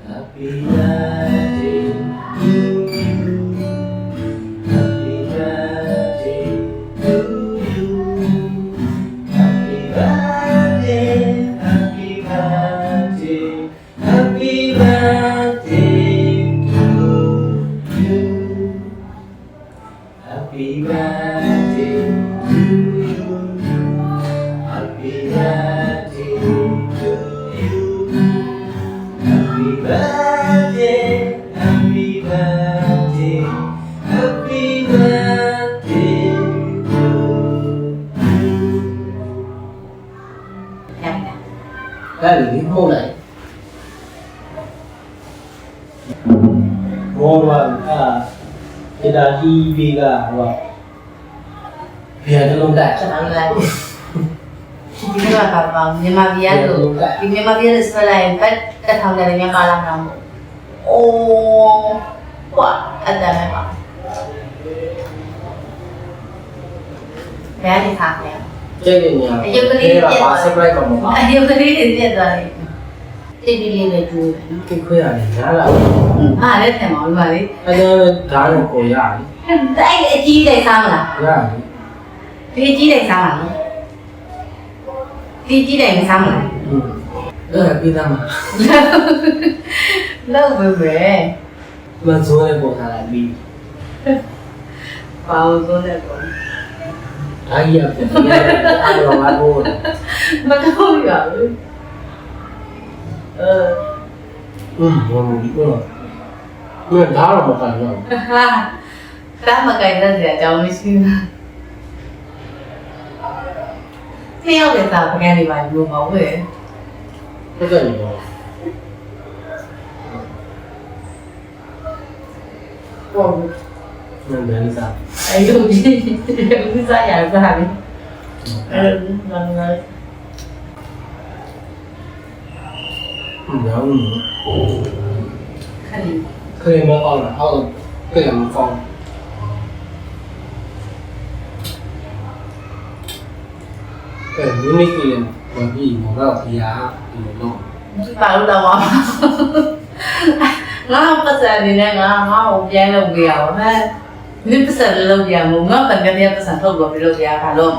Happy birthday to you. Happy birthday to you. Happy birthday, happy birthday, happy birthday to you. Happy birthday to you. Happy birthday to you. Happy birthday, happy birthday, happy birthday to you. ဒါလေမှုတ်လိုက်ဘောပါဒီတာကြီးပေးကဟိုဘယ်တလုံးတက် ကျွန်တော်လည်းဒီကဘာမြန်မာပြည်ရလို့ဒီမြန်မာပြည်ရဲ့စပလိုက်ဘတ်တက်ထောင်တယ်မြန်မာလာတော့အိုးဝါအဲ့ဒါမဲ့ပါဘယ်ဒီခါလဲ ကျဲ့နေရပါ surprise ကောင်းပါ အယုတ်ကလေးတွေပြတ်သွားတယ်တိတိလေးပဲကျိုးတယ်နော် ကိခွေးရတယ်ညားလာ အားလည်းထင်ပါဦးပါလေ အဲ့ဒါဓာတ်ကိုကိုရတယ် အဲ့အကြီးလိုက်စားမလား ရတယ် ဒီအကြီးလိုက်စားမလားဒီကြီးလိုက်မစားမလား အဲ့ဒါပြီးသားမှာ လောက်ပဲပဲ မဇိုးလေးပေါ်ထားလိုက်ပြီး ဘာလို့ဆိုလဲပေါ့ အားရပြန်အားတော့မဟုတ် မကောင်းရဘူးဘောဘူးကောဘယ်ဓာတ်တော့မကန်တော့ ဟာတာမကိုင်တဲ့စရာအကြောင်းမရှိဘူး။နှစ်ယောက်တည်းသာပကန်းနေပါလို့မဟုတ်ဘူး။ ဟုတ်တယ်ဘောဘောမင်းလည်းစား အဲ့လိုကြီးစားရစားပြီ။အဲ့လိုငါငါ 然后呢， ခဏလေး 可以吗？好了，好了，可以吗？放。对，你那个我比我那皮牙有弄。 ပါလို့တော့ငါပတ်စံနေနဲ့ငါ့ကိုပြန်လုပ်ပြရအောင်ဟဲ့။ဒီပတ်စံလုပ်ပြမို့ငါပကန်းရပတ်စံထုတ်လို့ပြလို့ပြရတာလို့